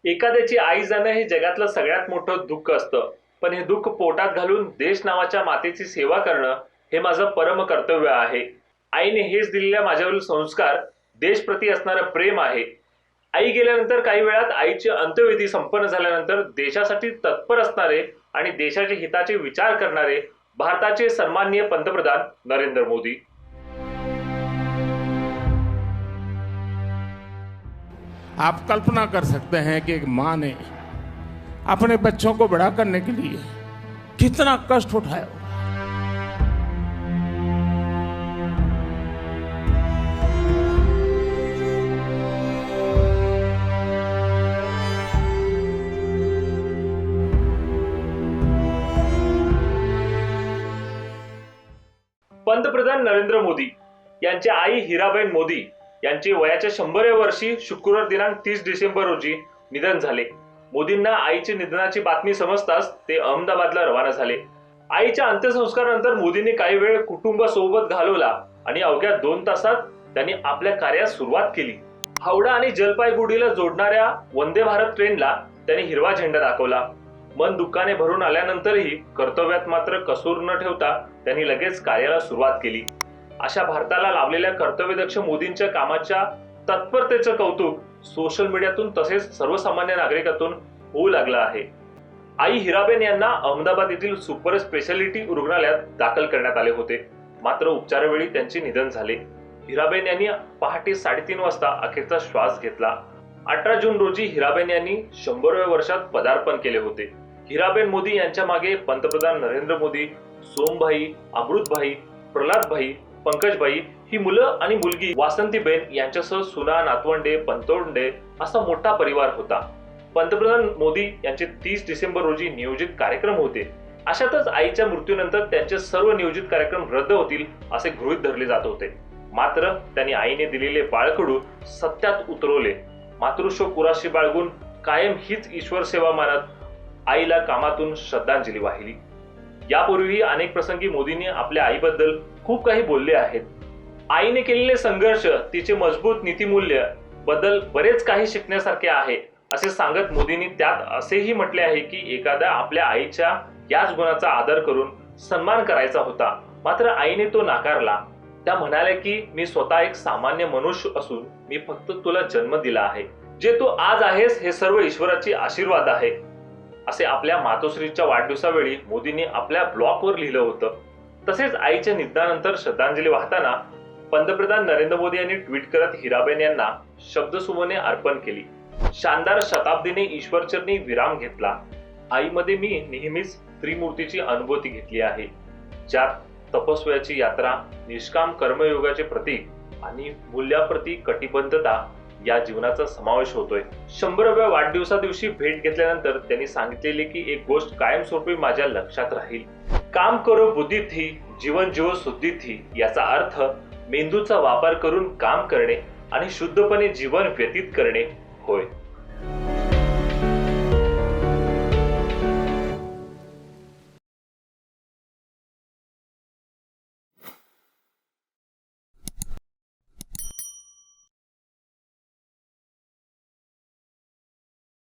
एखाद्याची आई जाणं हे जगातलं सगळ्यात मोठं दुःख असतं, पण हे दुःख पोटात घालून देश नावाच्या मातेची सेवा करणं हे माझं परम कर्तव्य आहे. आईने हेच दिलेल्या माझ्यावरील संस्कार, देशप्रती असणारं प्रेम आहे. आई गेल्यानंतर काही वेळात आईचे अंत्यविधी संपन्न झाल्यानंतर देशासाठी तत्पर असणारे आणि देशाच्या हिताचे विचार करणारे भारताचे सन्माननीय पंतप्रधान नरेंद्र मोदी. आप कल्पना कर सकते हैं कि एक माँ ने अपने बच्चों को बड़ा करने के लिए कितना कष्ट उठाया होगा। पंतप्रधान नरेंद्र मोदी यांच्या आई हिराबाई मोदी यांचे वयाच्या 100व्या वर्षी शुक्रवार दिनांक 30 डिसेंबर रोजी निधन झाले. मोदींना आईच्या निधनाची बातमी समजताच ते अहमदाबादला रवाना झाले. आईच्या अंत्यसंस्कारानंतर मोदींनी काही वेळ कुटुंबासोबत घालवला आणि अवघ्या 2 तासात त्यांनी आपल्या कार्यास सुरुवात केली. हावडा आणि जलपाईगुडीला जोडणाऱ्या वंदे भारत ट्रेनला त्यांनी हिरवा झेंडा दाखवला. मन दुःखाने भरून आल्यानंतरही कर्तव्यात मात्र कसूर न ठेवता त्यांनी लगेच कार्याला सुरुवात केली. अशा भारताला लाभलेल्या कर्तव्यदक्ष मोदींच्या कामाच्या तत्परतेचं कौतुक सोशल मीडियातून तसेच सर्वसामान्य नागरिकातून होऊ लागलं आहे. आई हिराबेन यांना अहमदाबाद येथील सुपर स्पेशालिटी रुग्णालयात दाखल करण्यात आले होते, मात्र उपचारावेळी त्यांचे निधन झाले. हिराबेन यांनी पहाटे 3:30 वाजता अखेरचा श्वास घेतला. 18 जून रोजी हिराबेन यांनी 100व्या वर्षात पदार्पण केले होते. हिराबेन मोदी यांच्या मागे पंतप्रधान नरेंद्र मोदी, सोमभाई, अमृतभाई, प्रल्हादभाई, पंकजबाई ही मुलं आणि मुलगी वासंतीबेन यांच्यासह सुना, नातवंडे, पणतोंडे असा मोठा परिवार होता. पंतप्रधान मोदी यांचे 30 डिसेंबर रोजी नियोजित कार्यक्रम होते. अशातच आईच्या मृत्यूनंतर त्यांचे सर्व नियोजित कार्यक्रम रद्द होतील असे गृहीत धरले जात होते. मात्र त्यांनी आईने दिलेले बाळकडू सत्यात उतरवले. मातृशोक उराशी बाळगून कायम हीच ईश्वर सेवा मानत आईला कामातून श्रद्धांजली वाहिली. यापूर्वीही अनेक प्रसंगी मोदींनी आपल्या आईबद्दल खूप काही बोलले आहेत. आईने केलेले संघर्ष, तिचे मजबूत नीतिमूल्य बद्दल बरेच काही शिकण्यासारखे आहे असे सांगत मोदींनी त्यात असेही म्हटले आहे की एखाद्या आपल्या आईच्या याच गुणाचा आदर करून सन्मान करायचा होता, मात्र आईने तो नाकारला. त्या म्हणाल्या की मी स्वतः एक सामान्य मनुष्य असून मी फक्त तुला जन्म दिला आहे. जे तू आज आहेस हे सर्व ईश्वराची आशीर्वाद आहे असे आपल्या मातोश्रीच्या वाढदिवसावेळी मोदींनी आपल्या ब्लॉगवर लिहिलं होतं. तसेच आईच्या निधनानंतर श्रद्धांजली वाहताना पंतप्रधान नरेंद्र मोदी यांनी ट्विट करत हिराबेन यांना शब्दसुमने अर्पण केली. शानदार शताब्दीने ईश्वरचरणी विराम घेतला. आईमध्ये मी नेहमीच त्रिमूर्तीची अनुभूती घेतली आहे, ज्यात तपस्व्याची यात्रा, निष्काम कर्मयोगाचे प्रतीक आणि मूल्याप्रती कटिबद्धता या जीवनाचा समावेश होतोय. 100व्या वाढदिवसा दिवशी भेट घेतल्यानंतर त्यांनी सांगितलेले की एक गोष्ट कायमस्वरूपी माझ्या लक्षात राहील. काम करो बुद्धी थी, जीवन जीव शुद्धी थी. याचा अर्थ मेंदूचा वापर करून काम करणे आणि शुद्धपणे जीवन व्यतीत करणे होय.